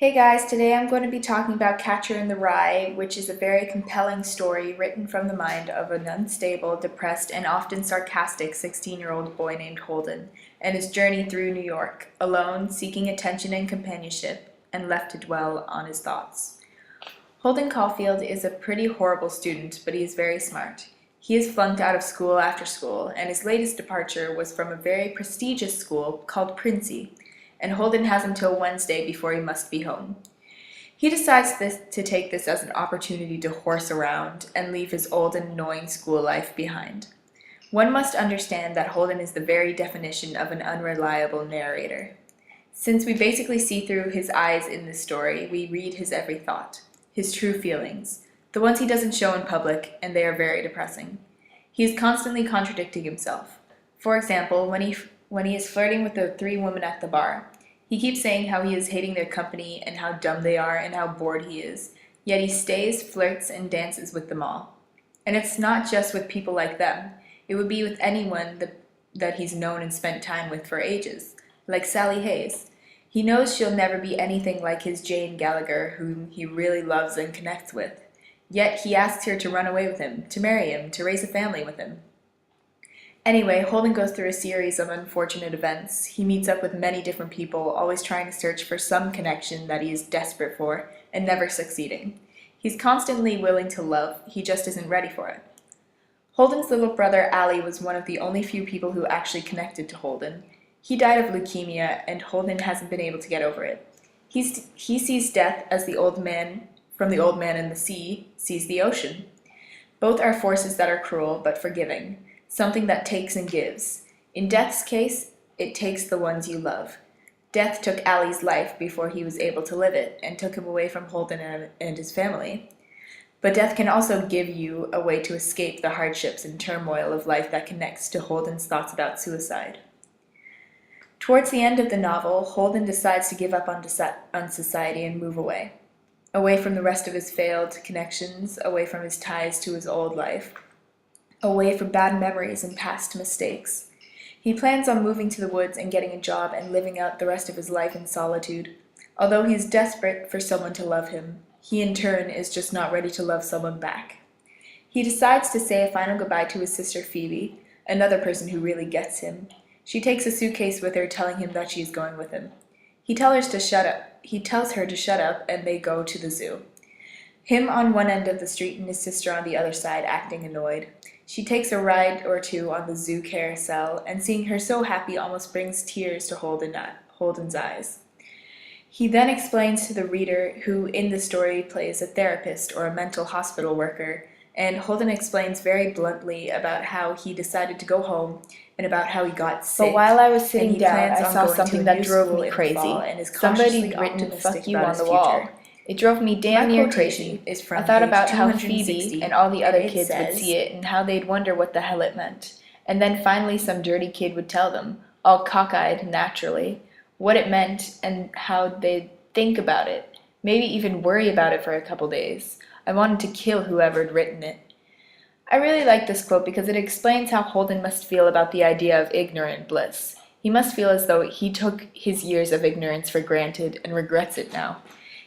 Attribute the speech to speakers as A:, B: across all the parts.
A: Hey guys, today I'm going to be talking about Catcher in the Rye, which is a very compelling story written from the mind of an unstable, depressed, and often sarcastic 16-year-old boy named Holden, and his journey through New York, alone, seeking attention and companionship, and left to dwell on his thoughts. Holden Caulfield is a pretty horrible student, but he is very smart. He is flunked out of school after school, and his latest departure was from a very prestigious school called Princey, and Holden has until Wednesday before he must be home. He decides to take this as an opportunity to horse around and leave his old and annoying school life behind. One must understand that Holden is the very definition of an unreliable narrator. Since we basically see through his eyes in this story, we read his every thought, his true feelings, the ones he doesn't show in public, and they are very depressing. He is constantly contradicting himself. For example, when he is flirting with the three women at the bar, he keeps saying how he is hating their company and how dumb they are and how bored he is, yet he stays, flirts, and dances with them all. And it's not just with people like them. It would be with anyone that he's known and spent time with for ages, like Sally Hayes. He knows she'll never be anything like his Jane Gallagher, whom he really loves and connects with. Yet he asks her to run away with him, to marry him, to raise a family with him. Anyway, Holden goes through a series of unfortunate events. He meets up with many different people, always trying to search for some connection that he is desperate for, and never succeeding. He's constantly willing to love, he just isn't ready for it. Holden's little brother Ali was one of the only few people who actually connected to Holden. He died of leukemia, and Holden hasn't been able to get over it. He sees death as the old man from the old man in the sea sees the ocean. Both are forces that are cruel but forgiving. Something that takes and gives. In Death's case, it takes the ones you love. Death took Ali's life before he was able to live it, and took him away from Holden and his family. But death can also give you a way to escape the hardships and turmoil of life that connects to Holden's thoughts about suicide. Towards the end of the novel, Holden decides to give up on society and move away. Away from the rest of his failed connections, away from his ties to his old life, away from bad memories and past mistakes. He plans on moving to the woods and getting a job and living out the rest of his life in solitude. Although he is desperate for someone to love him, he in turn is just not ready to love someone back. He decides to say a final goodbye to his sister Phoebe, another person who really gets him. She takes a suitcase with her, telling him that she is going with him. He tells her to shut up, and they go to the zoo. Him on one end of the street and his sister on the other side, acting annoyed. She takes a ride or two on the zoo carousel, and seeing her so happy almost brings tears to Holden's eyes. He then explains to the reader, who in the story plays a therapist or a mental hospital worker, and Holden explains very bluntly about how he decided to go home and about how he got sick.
B: But while I was sitting down, I saw something that drove me crazy. Somebody written "fuck you" on the wall. It drove me damn near crazy. I thought about how Phoebe and all the other kids would see it and how they'd wonder what the hell it meant. And then finally some dirty kid would tell them, all cockeyed naturally, what it meant and how they'd think about it, maybe even worry about it for a couple days. I wanted to kill whoever'd written it. I really like this quote because it explains how Holden must feel about the idea of ignorant bliss. He must feel as though he took his years of ignorance for granted and regrets it now.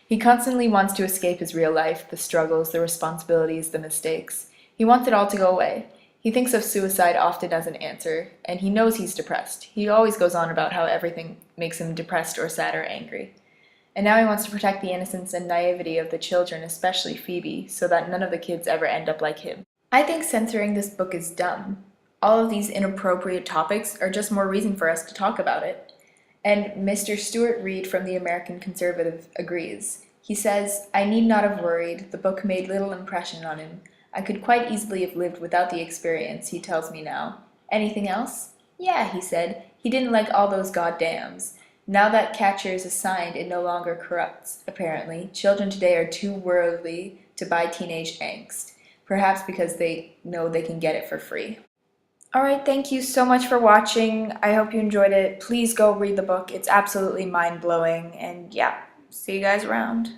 B: He constantly wants to escape his real life, the struggles, the responsibilities, the mistakes. He wants it all to go away. He thinks of suicide often as an answer, and he knows he's depressed. He always goes on about how everything makes him depressed or sad or angry. And now he wants to protect the innocence and naivety of the children, especially Phoebe, so that none of the kids ever end up like him. I think censoring this book is dumb. All of these inappropriate topics are just more reason for us to talk about it. And Mr. Stuart Reed from the American Conservative agrees. He says, "I need not have worried. The book made little impression on him. I could quite easily have lived without the experience, he tells me now. Anything else? Yeah, he said. He didn't like all those goddams. Now that Catcher is assigned, it no longer corrupts, apparently. Children today are too worldly to buy teenage angst. Perhaps because they know they can get it for free." Alright, thank you so much for watching. I hope you enjoyed it. Please go read the book. It's absolutely mind-blowing. And yeah, see you guys around.